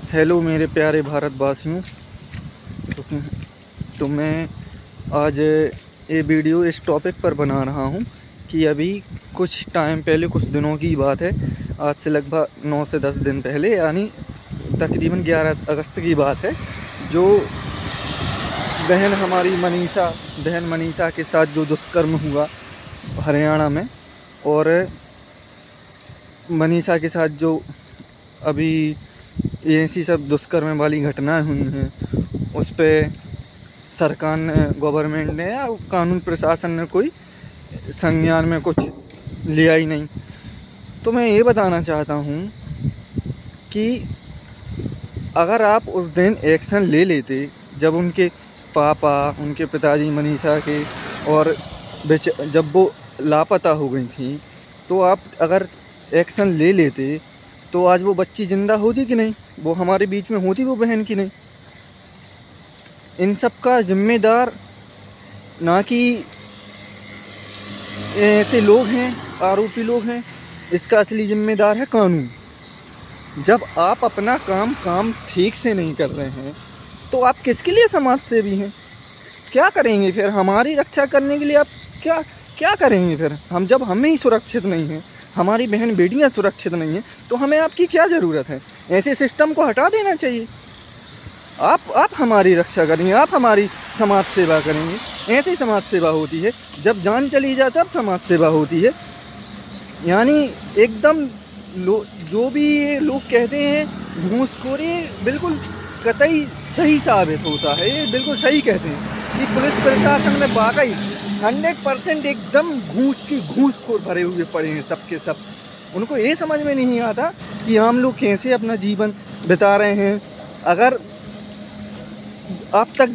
Hello मेरे प्यारे भारतवासियों। तो, तो मैं आज ये वीडियो इस टॉपिक पर बना रहा हूँ कि अभी कुछ टाइम पहले, कुछ दिनों की बात है, आज से लगभग 9 से 10 दिन पहले, यानी तकरीबन 11 अगस्त की बात है, जो बहन मनीषा के साथ जो दुष्कर्म हुआ हरियाणा में, और मनीषा के साथ जो अभी ऐसी सब दुष्कर्म वाली घटनाएं हुई हैं, उस पर सरकार ने, गवर्नमेंट ने या कानून प्रशासन ने कोई संज्ञान में कुछ लिया ही नहीं। तो मैं ये बताना चाहता हूँ कि अगर आप उस दिन एक्शन ले लेते, जब उनके पापा, उनके पिताजी मनीषा के, और जब वो लापता हो गई थी, तो आप अगर एक्शन ले लेते तो आज वो बच्ची ज़िंदा होती कि नहीं, वो हमारे बीच में होती, वो बहन की नहीं। इन सब का जिम्मेदार ना कि ऐसे लोग हैं, आरोपी लोग हैं, इसका असली जिम्मेदार है कानून। जब आप अपना काम ठीक से नहीं कर रहे हैं तो आप किसके लिए समाज सेवी हैं? क्या करेंगे फिर? हमारी रक्षा करने के लिए आप क्या क्या करेंगे फिर? जब हम ही सुरक्षित नहीं हैं, हमारी बहन बेटियां सुरक्षित नहीं हैं, तो हमें आपकी क्या ज़रूरत है? ऐसे सिस्टम को हटा देना चाहिए। आप हमारी रक्षा करेंगे, आप हमारी समाज सेवा करेंगे। ऐसी समाज सेवा होती है, जब जान चली जाए तब समाज सेवा होती है। यानी एकदम जो भी ये लोग कहते हैं घूसखोरी, बिल्कुल कतई सही साबित होता है। ये बिल्कुल सही कहते हैं कि पुलिस प्रशासन में वाकई 100% एकदम घूसखोर भरे हुए पड़े हैं सबके सब। उनको ये समझ में नहीं आता कि आम लोग कैसे अपना जीवन बिता रहे हैं। अगर आप तक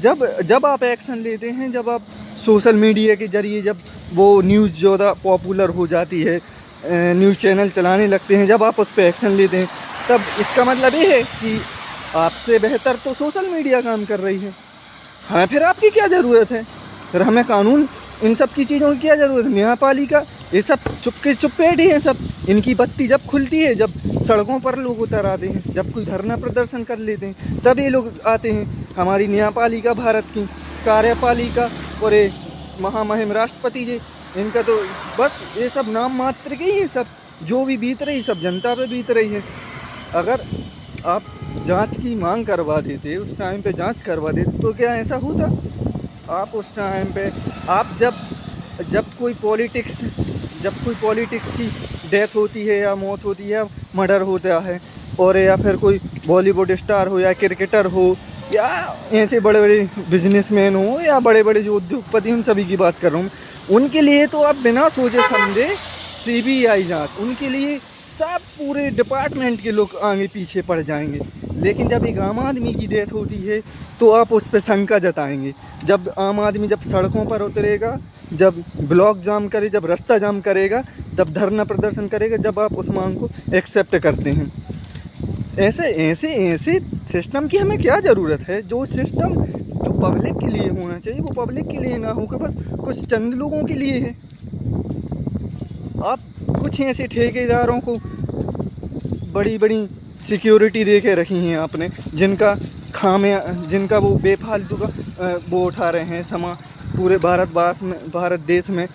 जब आप एक्शन लेते हैं, जब आप सोशल मीडिया के ज़रिए, जब वो न्यूज़ ज़्यादा पॉपुलर हो जाती है, न्यूज़ चैनल चलाने लगते हैं, जब आप उस पर एक्शन लेते हैं, तब इसका मतलब ये है कि आपसे बेहतर तो सोशल मीडिया काम कर रही है। हाँ, फिर आपकी क्या ज़रूरत है? फिर हमें कानून, इन सब की चीज़ों की क्या ज़रूरत है? न्यायपालिका, ये सब चुप बैठे हैं सब। इनकी बत्ती जब खुलती है, जब सड़कों पर लोग उतर आते हैं, जब कोई धरना प्रदर्शन कर लेते हैं, तब ये लोग आते हैं। हमारी न्यायपालिका, भारत की कार्यपालिका, और ये महामहिम राष्ट्रपति जी, इनका तो बस ये सब नाम मात्र के, ये सब जो भी बीत रही, सब जनता पे बीत रही है। अगर आप जांच की मांग करवा देते, उस टाइम पे जांच करवा देते, तो क्या ऐसा होता? आप उस टाइम पे, आप जब कोई पॉलिटिक्स की डेथ होती है, या मौत होती है, या मर्डर होता है, और या फिर कोई बॉलीवुड स्टार हो, या क्रिकेटर हो, या ऐसे बड़े बड़े बिजनेसमैन हो, या बड़े बड़े जो उद्योगपति, उन सभी की बात कर रहा हूँ, उनके लिए तो आप बिना सोचे समझे CBI जांच, उनके लिए सब पूरे डिपार्टमेंट के लोग आगे पीछे पड़ जाएंगे। लेकिन जब एक आम आदमी की डेथ होती है तो आप उस पर शंका जताएंगे। जब आम आदमी जब सड़कों पर उतरेगा, जब ब्लॉक जाम करे, जब रास्ता जाम करेगा, जब धरना प्रदर्शन करेगा, जब आप उस मांग को एक्सेप्ट करते हैं। ऐसे ऐसे ऐसे सिस्टम की हमें क्या ज़रूरत है? जो सिस्टम जो पब्लिक के लिए होना चाहिए, वो पब्लिक के लिए ना होकर बस कुछ चंद लोगों के लिए है। आप कुछ ऐसे ठेकेदारों को बड़ी बड़ी सिक्योरिटी दे के रखी हैं आपने, जिनका वो बेफालतू का वो उठा रहे हैं, पूरे भारत देश में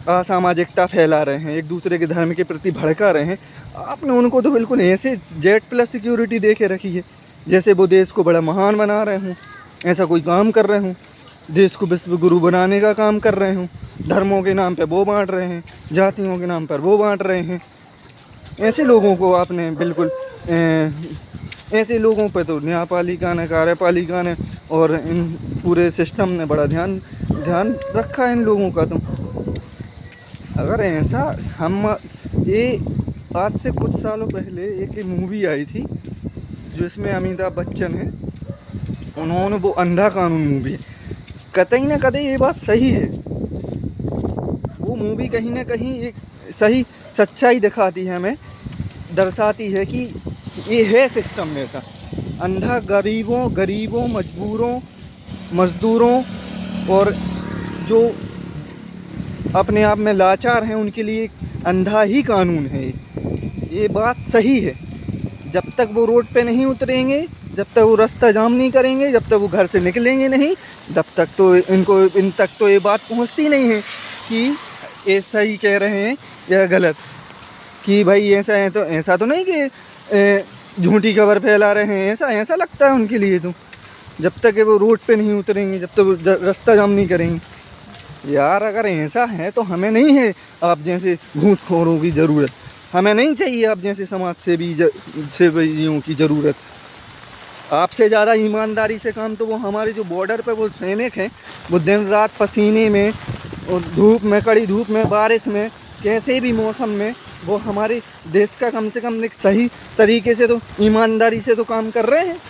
असामाजिकता फैला रहे हैं, एक दूसरे के धर्म के प्रति भड़का रहे हैं। आपने उनको तो बिल्कुल ऐसे Z+ सिक्योरिटी दे के रखी है, जैसे वो देश को बड़ा महान बना रहे हों, ऐसा कोई काम कर रहे हों, देश को विश्व गुरु बनाने का काम कर रहे हों। धर्मों के नाम पे वो बांट रहे हैं, जातियों के नाम पर वो बांट रहे हैं। ऐसे लोगों को आपने बिल्कुल ऐसे लोगों पे तो न्यायपालिका ने, कार्यपालिका ने और इन पूरे सिस्टम ने बड़ा ध्यान रखा है इन लोगों का। तो अगर ऐसा ये आज से कुछ सालों पहले एक मूवी आई थी, जो इसमें अमिताभ बच्चन है, उन्होंने वो अंधा कानून मूवी, कतई ना कतई ये बात सही है। वो मूवी कहीं ना कहीं एक सही सच्चाई दिखाती है, हमें दर्शाती है कि ये है सिस्टम ऐसा। अंधा गरीबों मजदूरों और जो अपने आप में लाचार हैं, उनके लिए अंधा ही कानून है। ये बात सही है। जब तक वो रोड पे नहीं उतरेंगे, जब तक वो रास्ता जाम नहीं करेंगे, जब तक वो घर से निकलेंगे नहीं, तब तक तो इन तक तो ये बात पहुंचती नहीं है कि ये सही कह रहे हैं या गलत, कि भाई ऐसा है। तो ऐसा तो नहीं कि झूठी खबर फैला रहे हैं, ऐसा लगता है उनके लिए। तो जब तक वो रोड पे नहीं उतरेंगे, जब तक वो रास्ता जाम नहीं करेंगे। यार अगर ऐसा है तो हमें नहीं है आप जैसे घूसखोरों की ज़रूरत, हमें नहीं चाहिए आप जैसे समाज सेवियों की ज़रूरत। आपसे ज़्यादा ईमानदारी से काम तो वो हमारे जो बॉर्डर पे वो सैनिक हैं, वो दिन रात पसीने में और धूप में, कड़ी धूप में, बारिश में, कैसे भी मौसम में वो हमारे देश का कम से कम एक सही तरीके से तो ईमानदारी से तो काम कर रहे हैं।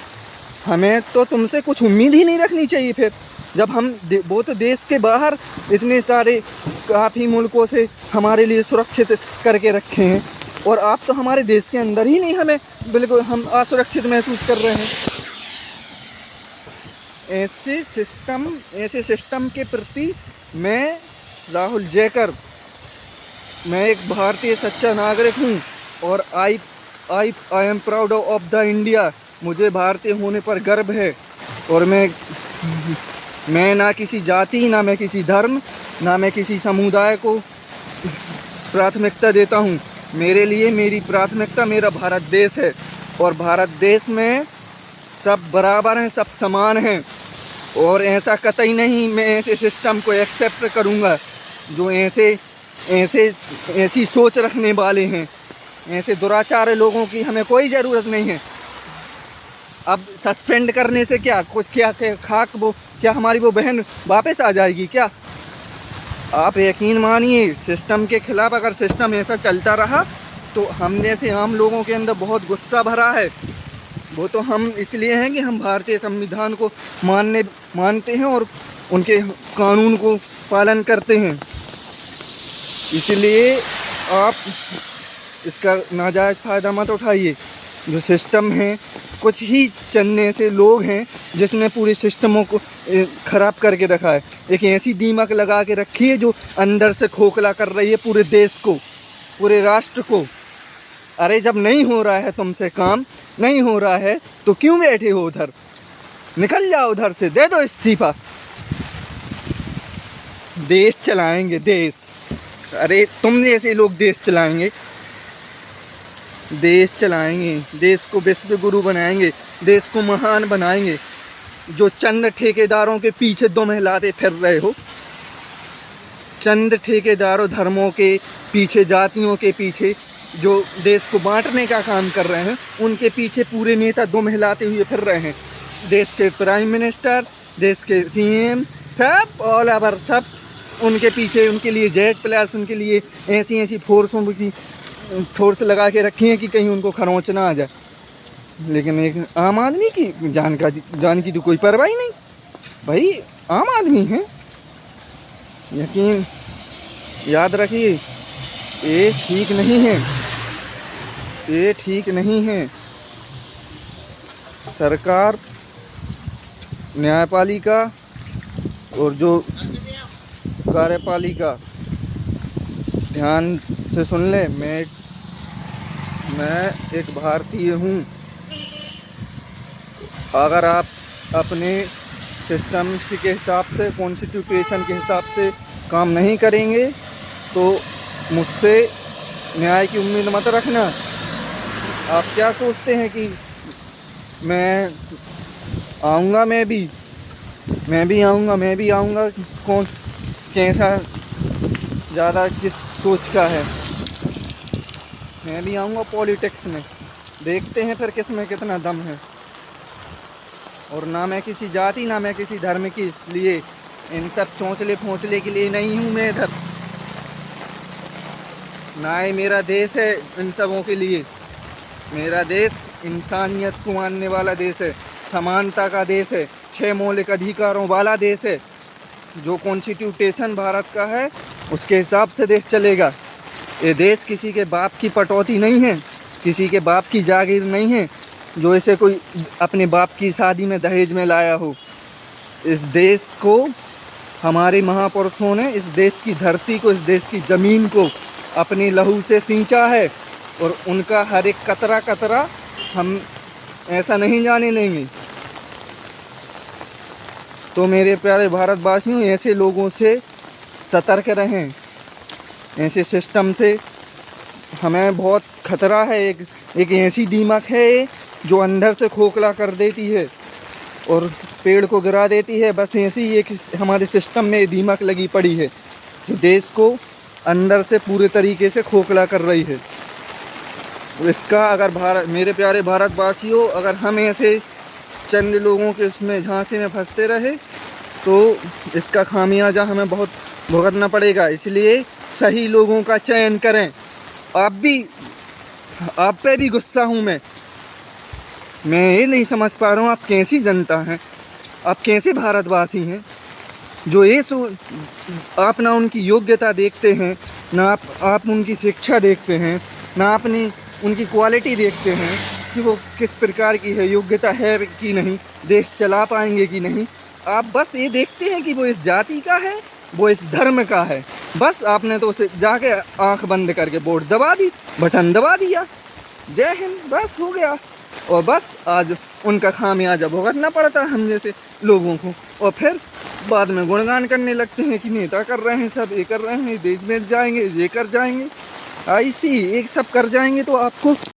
हमें तो तुमसे कुछ उम्मीद ही नहीं रखनी चाहिए फिर, जब हम वो तो देश के बाहर इतने सारे काफ़ी मुल्कों से हमारे लिए सुरक्षित करके रखे हैं, और आप तो हमारे देश के अंदर ही नहीं, हमें बिल्कुल हम असुरक्षित महसूस कर रहे हैं। ऐसे सिस्टम के प्रति मैं राहुल जयकर, मैं एक भारतीय सच्चा नागरिक हूँ, और I am proud of the India. मुझे भारतीय होने पर गर्व है, और मैं ना किसी जाति, ना मैं किसी धर्म, ना मैं किसी समुदाय को प्राथमिकता देता हूँ। मेरे लिए मेरी प्राथमिकता मेरा भारत देश है, और भारत देश में सब बराबर हैं, सब समान हैं। और ऐसा कतई नहीं मैं ऐसे सिस्टम को एक्सेप्ट करूँगा जो ऐसी सोच रखने वाले हैं। ऐसे दुराचार लोगों की हमें कोई ज़रूरत नहीं है। अब सस्पेंड करने से क्या क्या हमारी वो बहन वापस आ जाएगी क्या? आप यकीन मानिए, सिस्टम के खिलाफ अगर सिस्टम ऐसा चलता रहा तो हम जैसे आम लोगों के अंदर बहुत गुस्सा भरा है। वो तो हम इसलिए हैं कि हम भारतीय संविधान को मानते हैं और उनके कानून को पालन करते हैं। इसलिए आप इसका नाजायज़ फ़ायदा मत उठाइए। जो सिस्टम है, कुछ ही चंद ऐसे लोग हैं जिसने पूरे सिस्टमों को ख़राब करके रखा है। एक ऐसी दीमक लगा के रखी है जो अंदर से खोखला कर रही है पूरे देश को, पूरे राष्ट्र को। अरे जब नहीं हो रहा है तुमसे काम, नहीं हो रहा है तो क्यों बैठे हो उधर? निकल जाओ उधर से, दे दो इस्तीफा। देश चलाएंगे देश। अरे तुम जैसे लोग देश चलाएंगे, देश को विश्व गुरु बनाएंगे, देश को महान बनाएंगे। जो चंद ठेकेदारों के पीछे दुम हिलाते फिर रहे हो, चंद ठेकेदारों, धर्मों के पीछे, जातियों के पीछे जो देश को बांटने का काम कर रहे हैं, उनके पीछे पूरे नेता दुम हिलाते हुए फिर रहे हैं। देश के प्राइम मिनिस्टर, देश के सीएम, सब ऑल ओवर, सब उनके पीछे, उनके लिए जेट प्लस, उनके लिए ऐसी फोर्स लगा के रखी है कि कहीं उनको खरोंच ना आ जाए। लेकिन एक आम आदमी की जान की तो कोई परवाह ही नहीं। भाई आम आदमी है, यकीन याद रखिए, ये ठीक नहीं है, ये ठीक नहीं है। सरकार, न्यायपालिका और जो कार्यपालिका, ध्यान से सुन ले। मैं एक भारतीय हूँ। अगर आप अपने सिस्टम के हिसाब से, कॉन्स्टिट्यूशन के हिसाब से काम नहीं करेंगे तो मुझसे न्याय की उम्मीद मत रखना। आप क्या सोचते हैं कि मैं आऊँगा, मैं भी आऊँगा, कौन कैसा ज़्यादा किस सोच का है? मैं भी आऊँगा पॉलिटिक्स में, देखते हैं फिर किस में कितना दम है। और ना मैं किसी जाति, ना मैं किसी धर्म के लिए, इन सब चौंचले फोंचले के लिए नहीं हूँ मैं इधर। ना ही मेरा देश है इन सबों के लिए। मेरा देश इंसानियत को मानने वाला देश है, समानता का देश है, 6 मौलिक अधिकारों वाला देश है। जो कॉन्स्टिट्यूशन भारत का है उसके हिसाब से देश चलेगा। ये देश किसी के बाप की पटौती नहीं है, किसी के बाप की जागीर नहीं है जो इसे कोई अपने बाप की शादी में दहेज में लाया हो। इस देश को हमारे महापुरुषों ने, इस देश की धरती को, इस देश की ज़मीन को अपने लहू से सींचा है, और उनका हर एक कतरा कतरा हम ऐसा नहीं जाने देंगे। तो मेरे प्यारे भारतवासियों, ऐसे लोगों से सतर्क रहें। ऐसे सिस्टम से हमें बहुत खतरा है। एक ऐसी दीमक है जो अंदर से खोखला कर देती है और पेड़ को गिरा देती है। बस ऐसी ही एक हमारे सिस्टम में दीमक लगी पड़ी है जो देश को अंदर से पूरे तरीके से खोखला कर रही है। इसका अगर मेरे प्यारे भारतवासियों, अगर हम ऐसे चंद लोगों के उसमें झांसे में फंसते रहे तो इसका खामियाजा हमें बहुत भुगतना पड़ेगा। इसलिए सही लोगों का चयन करें। आप पे भी गुस्सा हूँ मैं ये नहीं समझ पा रहा हूँ आप कैसी जनता हैं, आप कैसे भारतवासी हैं जो आप ना उनकी योग्यता देखते हैं, ना आप उनकी शिक्षा देखते हैं, ना अपनी उनकी क्वालिटी देखते हैं कि वो किस प्रकार की है, योग्यता है कि नहीं, देश चला पाएंगे कि नहीं। आप बस ये देखते हैं कि वो इस जाति का है, वो इस धर्म का है। बस आपने तो उसे जाके आंख बंद करके वोट दबा दी, बटन दबा दिया, जय हिंद, बस हो गया। और बस आज उनका खामियाजा भुगतना पड़ता है हम जैसे लोगों को। और फिर बाद में गुणगान करने लगते हैं कि नेता कर रहे हैं, सब ये कर रहे हैं, देश में जाएंगे, ये कर जाएंगे, ऐसी एक सब कर जाएंगे तो आपको